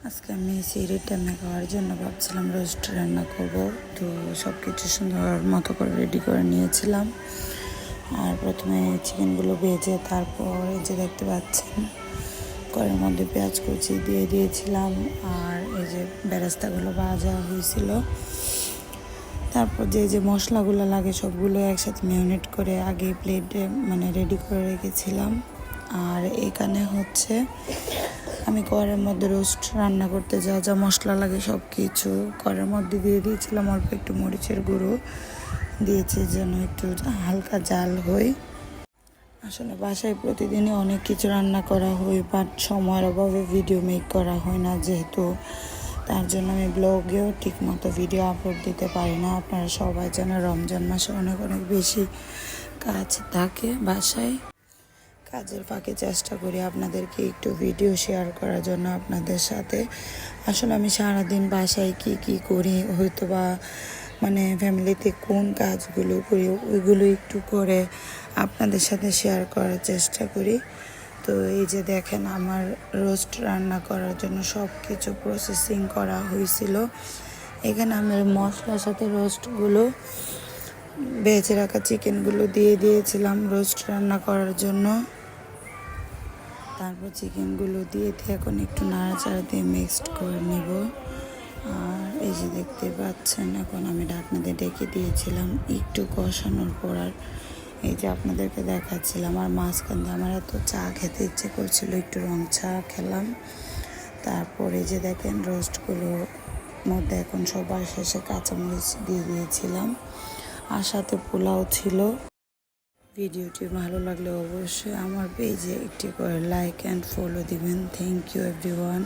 আজকে আমি সিঁড়ির টাইমে খাওয়ার জন্য ভাবছিলাম রোস্ট রান্না করব। তো সব কিছু সুন্দর মতো করে রেডি করে নিয়েছিলাম। আর প্রথমে চিকেনগুলো ভেজে তারপর এই যে দেখতে পাচ্ছেন কড়াইয়ের মধ্যে পেঁয়াজ কুচি দিয়ে দিয়েছিলাম। আর এই যে বেরেস্তাগুলো ভাজা হয়েছিল। তারপর যে মশলাগুলো লাগে সবগুলো একসাথে ম্যারিনেট করে আগে প্লেটে রেডি করে রেখেছিলাম। আর এখানে হচ্ছে আমি কড়াইয়ের মধ্যে রোস্ট রান্না করতে যা যা মশলা লাগে সব কিছু কড়াইয়ের মধ্যে দিয়ে দিয়েছিলাম। অল্প একটু মরিচের গুঁড়ো দিয়েছি যেন একটু হালকা জাল হয়। আসলে বাসায় প্রতিদিনই অনেক কিছু রান্না করা হয়, বাট সময়ের অভাবে ভিডিও মেক করা হয় না, যেহেতু তার জন্য আমি ব্লগেও ঠিকমতো ভিডিও আপলোড দিতে পারি না। আপনারা সবাই জানেন রমজান মাসে অনেক বেশি কাজ থাকে বাসায়। কাজের ফাঁকে চেষ্টা করি আপনাদেরকে একটু ভিডিও শেয়ার করার জন্য আপনাদের সাথে। আসলে আমি সারাদিন বাসায় কি করি, হয়তো বা ফ্যামিলিতে কোন কাজগুলো করি ওইগুলো একটু করে আপনাদের সাথে শেয়ার করার চেষ্টা করি। তো এই যে দেখেন আমার রোস্ট রান্না করার জন্য সব কিছু প্রসেসিং করা হয়েছিল। এখানে আমি মশলার সাথে রোস্টগুলো ভেজে রাখা চিকেনগুলো দিয়ে দিয়েছিলাম রোস্ট রান্না করার জন্য। তারপর চিকেনগুলো দিয়ে এখন একটু নাড়াচাড়া দিয়ে মিক্সড করে নেব। আর এই যে দেখতে পাচ্ছেন এখন আমি ঢাকনা দিয়ে ডেকে দিয়েছিলাম একটু কষানোর পর। আর এই যে আপনাদেরকে দেখাচ্ছিলাম আর মাঝখান দিয়ে আমার এত চা খেতে ইচ্ছে করছিল, একটু রং চা খেলাম। তারপরে যে দেখেন রোস্টগুলোর মধ্যে এখন সবার শেষে কাঁচামরিচ দিয়ে দিয়েছিলাম। আর সাথে পোলাও ছিল। ভিডিওটি ভালো লাগলে অবশ্যই আমার পেজে একটি করে লাইক অ্যান্ড ফলো দিবেন। Thank you everyone.